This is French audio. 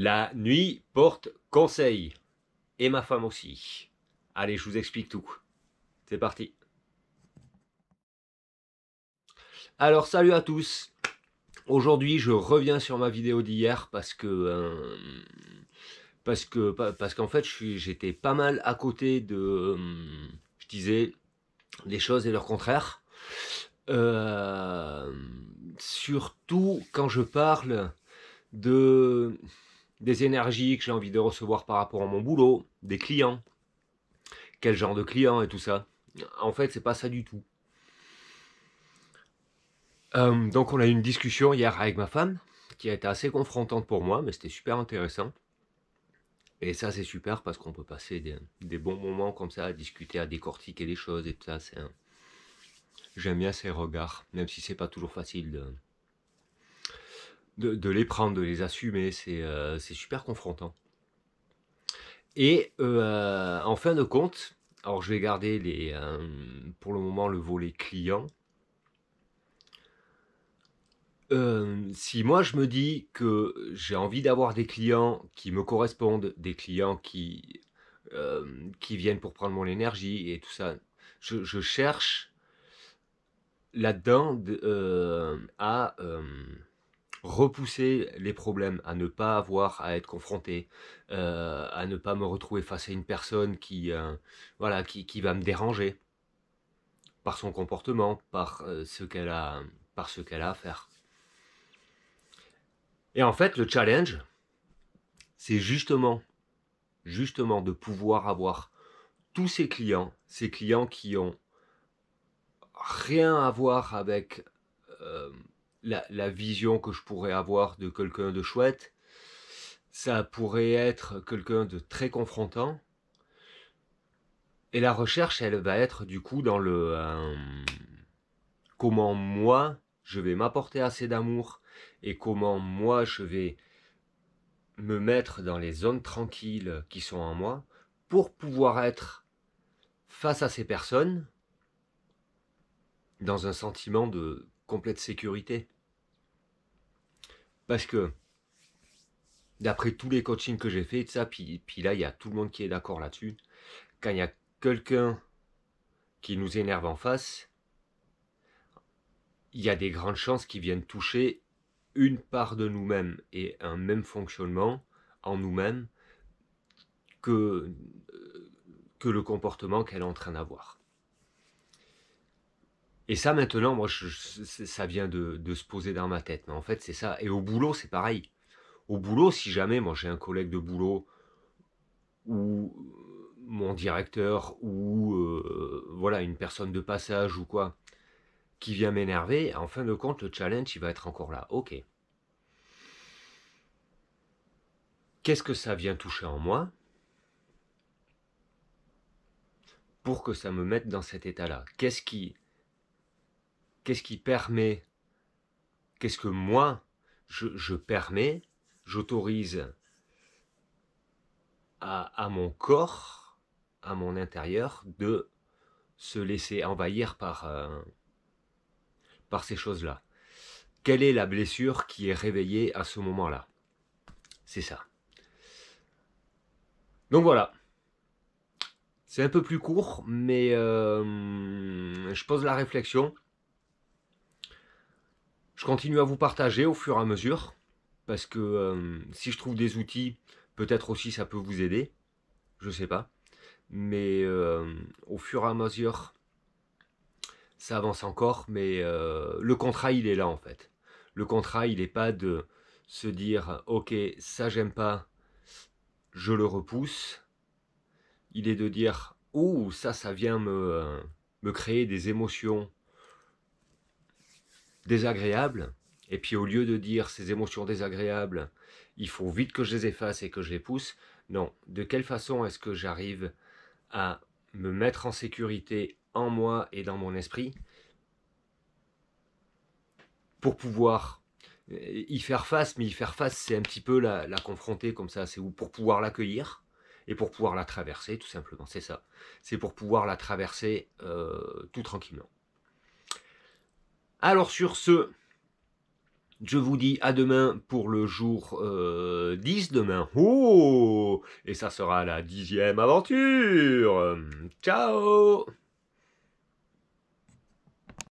La nuit porte conseil. Et ma femme aussi. Allez, je vous explique tout. C'est parti. Alors, salut à tous. Aujourd'hui, je reviens sur ma vidéo d'hier parce qu'en fait, j'étais pas mal à côté de, je disais, des choses et leur contraire. Surtout quand je parle des énergies que j'ai envie de recevoir par rapport à mon boulot, des clients, quel genre de clients et tout ça. En fait, c'est pas ça du tout. Donc on a eu une discussion hier avec ma femme, qui a été assez confrontante pour moi, mais c'était super intéressant. Et ça c'est super parce qu'on peut passer des bons moments comme ça, à discuter, à décortiquer les choses et tout ça. J'aime bien ces regards, même si c'est pas toujours facile de les prendre, de les assumer, c'est super confrontant. Et en fin de compte, alors je vais garder pour le moment le volet client. Si moi je me dis que j'ai envie d'avoir des clients qui me correspondent, des clients qui viennent pour prendre mon énergie et tout ça, je cherche là-dedans à repousser les problèmes, à ne pas avoir à être confronté, à ne pas me retrouver face à une personne voilà, qui va me déranger par son comportement, par ce qu'elle a à faire. Et en fait, le challenge, c'est justement de pouvoir avoir tous ces clients qui ont rien à voir avec la vision que je pourrais avoir de quelqu'un de chouette. Ça pourrait être quelqu'un de très confrontant. Et la recherche, elle va être du coup dans comment moi, je vais m'apporter assez d'amour et comment moi, je vais me mettre dans les zones tranquilles qui sont en moi pour pouvoir être face à ces personnes dans un sentiment de complète sécurité. Parce que d'après tous les coachings que j'ai fait, puis là, il y a tout le monde qui est d'accord là-dessus, quand il y a quelqu'un qui nous énerve en face, il y a des grandes chances qu'ils viennent toucher une part de nous-mêmes et un même fonctionnement en nous-mêmes que le comportement qu'elle est en train d'avoir. Et ça maintenant, moi, ça vient de se poser dans ma tête. Mais en fait, c'est ça. Et au boulot, c'est pareil. Au boulot, si jamais, moi, j'ai un collègue de boulot ou mon directeur ou voilà, une personne de passage ou quoi, qui vient m'énerver, en fin de compte, le challenge, il va être encore là. Ok. Qu'est-ce que ça vient toucher en moi pour que ça me mette dans cet état-là? Qu'est-ce qui permet, qu'est-ce que moi, je permets, j'autorise à mon corps, à mon intérieur, de se laisser envahir par ces choses-là. Quelle est la blessure qui est réveillée à ce moment-là? C'est ça. Donc voilà. C'est un peu plus court, mais je pose la réflexion. Je continue à vous partager au fur et à mesure, parce que si je trouve des outils, peut-être aussi ça peut vous aider, je sais pas. Mais au fur et à mesure, ça avance encore, mais le contrat, il est là en fait. Le contrat, il n'est pas de se dire, ok, ça j'aime pas, je le repousse. Il est de dire, ouh, ça vient me créer des émotions désagréables. Et puis au lieu de dire ces émotions désagréables, il faut vite que je les efface et que je les pousse. Non, de quelle façon est-ce que j'arrive à me mettre en sécurité en moi et dans mon esprit pour pouvoir y faire face, mais y faire face, c'est un petit peu la confronter comme ça, c'est pour pouvoir l'accueillir et pour pouvoir la traverser, tout simplement, c'est ça. C'est pour pouvoir la traverser tout tranquillement. Alors sur ce, Je vous dis à demain pour le jour 10 demain. Oh! Et ça sera la 10e aventure. Ciao!